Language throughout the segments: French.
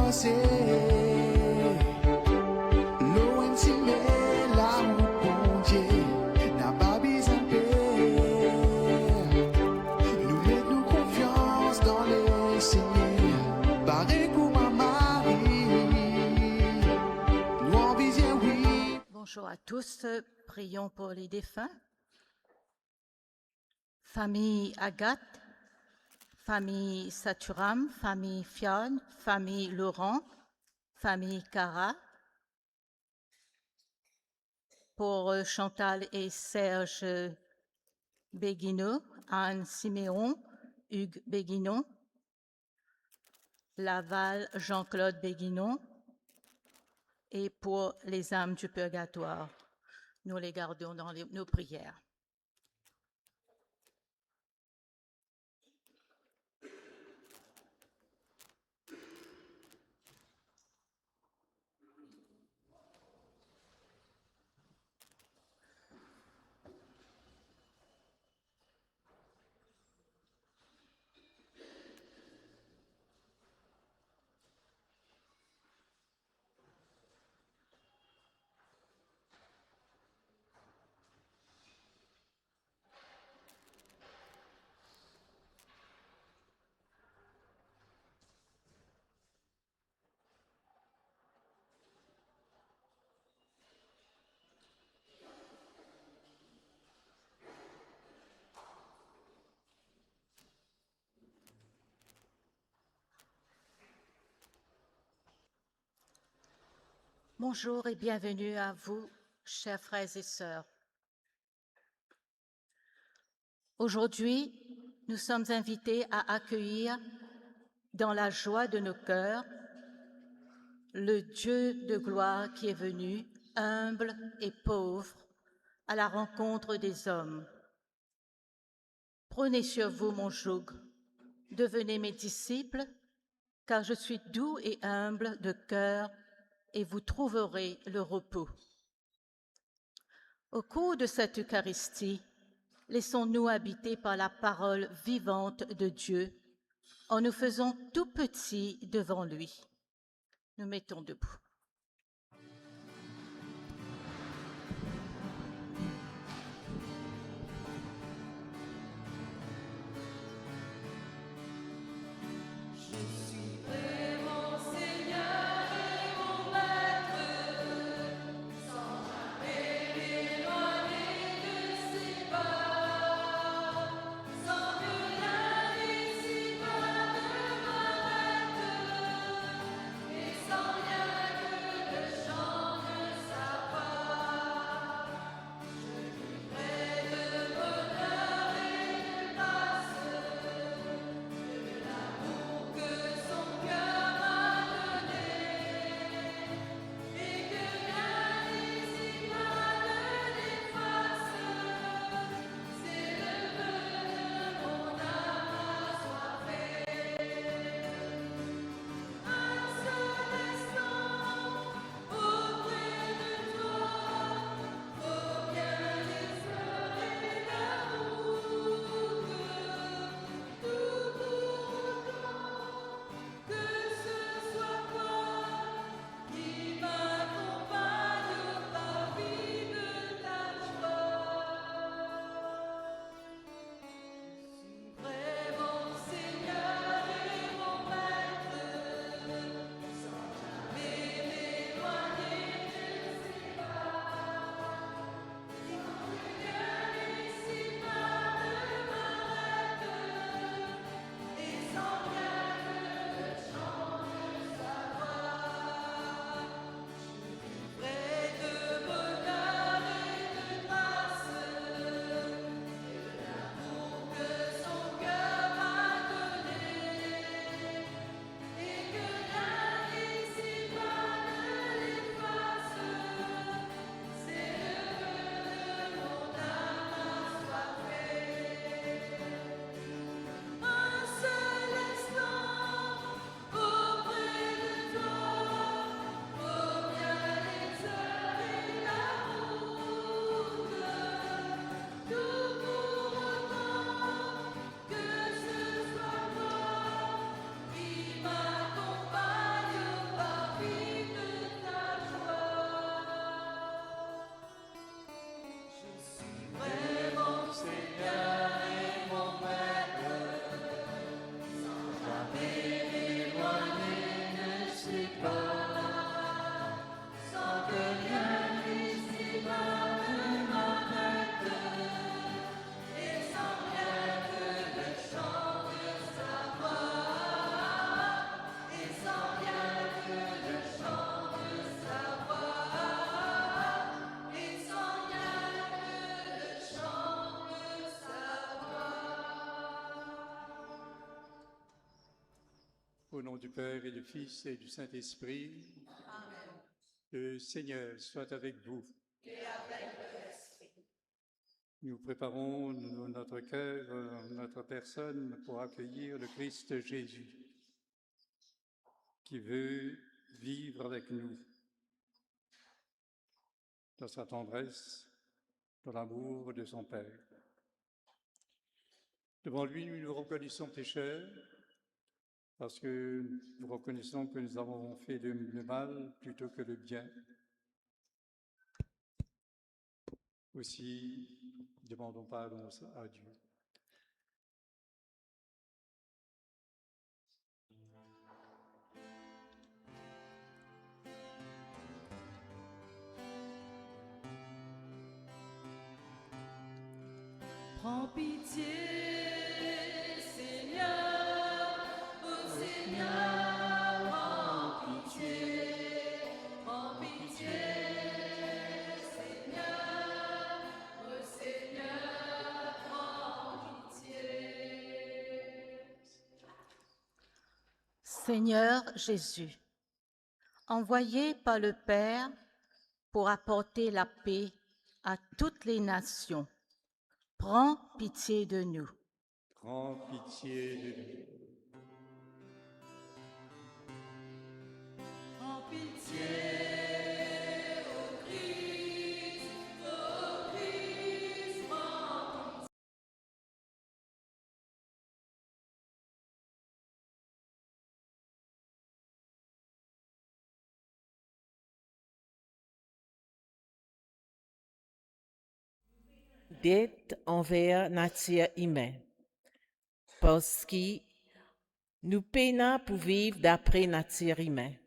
danser. L'eau si met la bon Dieu, n'a pas besoin de nous mettons confiance dans le Seigneur. Pareil comme ma Marie, nous en vision, oui. Bonjour à tous, prions pour les défunts. Famille Agathe, famille Saturam, famille Fionn, famille Laurent, famille Cara. Pour Chantal et Serge Béguineau, Anne Siméon, Hugues Béguinon, Laval, Jean-Claude Béguinon, et pour les âmes du purgatoire. Nous les gardons dans nos prières. Bonjour et bienvenue à vous, chers frères et sœurs. Aujourd'hui, nous sommes invités à accueillir dans la joie de nos cœurs le Dieu de gloire qui est venu, humble et pauvre, à la rencontre des hommes. Prenez sur vous mon joug, devenez mes disciples, car je suis doux et humble de cœur, et vous trouverez le repos. Au cours de cette Eucharistie, laissons-nous habiter par la parole vivante de Dieu, en nous faisant tout petits devant lui. Nous mettons debout. Sans rien du Père et du Fils et du Saint-Esprit. Amen. Le Seigneur soit avec vous. Et avec l'Esprit. Nous préparons notre cœur, notre personne pour accueillir le Christ Jésus, qui veut vivre avec nous dans sa tendresse, dans l'amour de son Père. Devant lui, nous nous reconnaissons pécheurs, parce que nous reconnaissons que nous avons fait le mal plutôt que le bien. Aussi, demandons pardon à Dieu. Prends pitié, Seigneur, oh Seigneur, prends pitié, Seigneur, oh Seigneur, prends pitié. Seigneur Jésus, envoyé par le Père pour apporter la paix à toutes les nations, prends pitié de nous. Prends pitié de nous. Prends pitié, ô Christ, prends pitié. Dette envers nature humaine, parce que nous peinons pour vivre d'après nature humaine.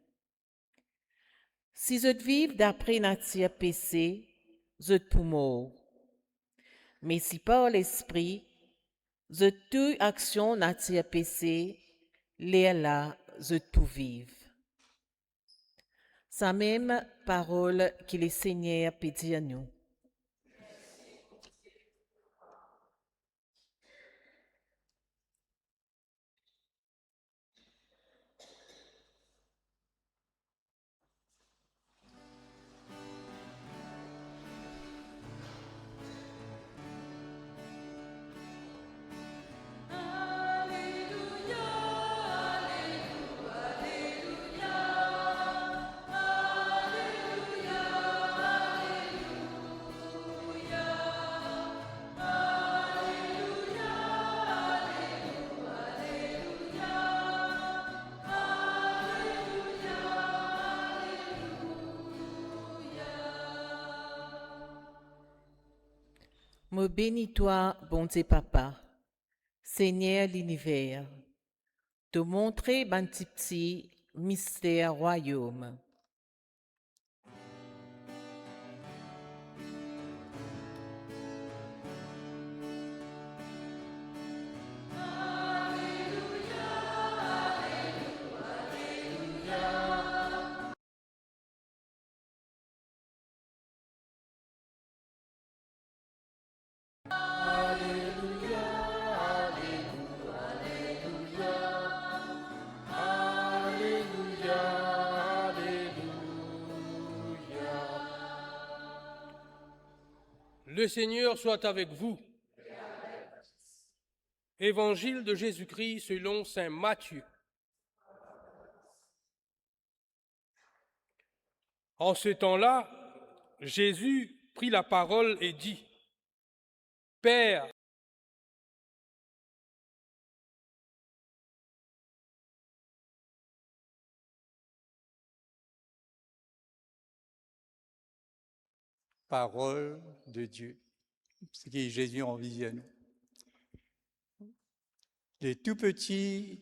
Si je vivre d'après nature péché, je pour mort. Mais si par l'esprit, je toute action nature péché, là, je tout vive. Sa même parole que le Seigneur peut dire à nous. Me bénis-toi, bon Dieu Papa, Seigneur l'univers, de montrer ben petit mystère royaume. Le Seigneur soit avec vous. Évangile de Jésus-Christ selon saint Matthieu. En ce temps-là, Jésus prit la parole et dit : Père, Parole de Dieu, ce qui est Jésus en vision. Les tout petits,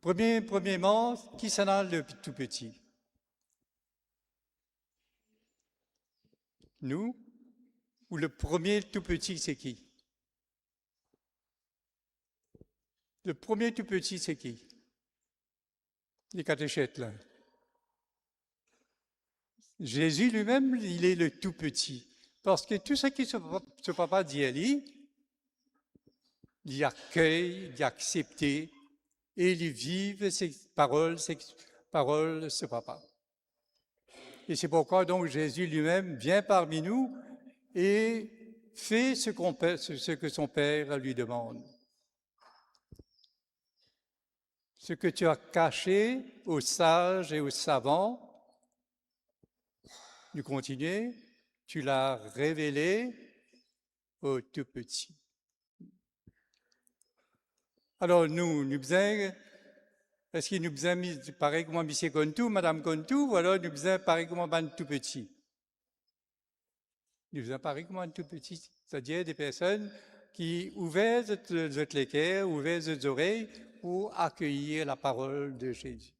premièrement, qui s'en a le tout petit? Nous? Ou le premier tout petit, c'est qui? Le premier tout petit, c'est qui? Les catéchètes, là. Jésus lui-même, il est le tout petit. Parce que tout ce qui se papa dit à lui, il accueille, il accepte, et ils vivent ces paroles, ce papa. Et c'est pourquoi donc Jésus lui-même vient parmi nous et fait ce que son Père lui demande. Ce que tu as caché aux sages et aux savants, nous continuons, tu l'as révélé aux tout petits. Alors nous besoin, est-ce qu'il nous besoin pareil comme M. Contou, Madame Contou, ou alors nous besoin pareil comme un tout petit? Nous besoin pareil comme un tout petit, c'est-à-dire des personnes qui ouvrent les cœurs, ouvrent les oreilles pour accueillir la parole de Jésus.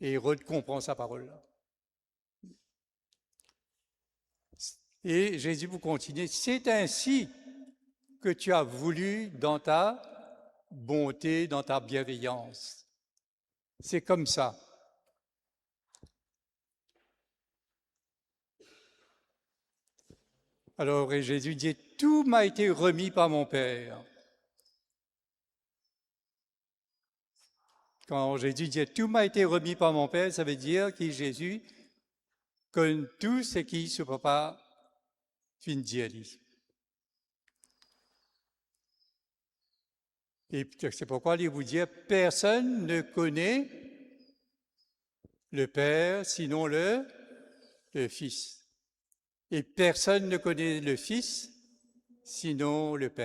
Et comprend sa parole. Et Jésus vous continue, c'est ainsi que tu as voulu dans ta bonté, dans ta bienveillance. C'est comme ça. Alors Jésus dit, tout m'a été remis par mon Père. Quand Jésus dit, tout m'a été remis par mon Père, ça veut dire que Jésus connaît tout ce qui ce papa fin dire. Et c'est pourquoi il vous dit, personne ne connaît le Père sinon le Fils. Et personne ne connaît le Fils sinon le Père.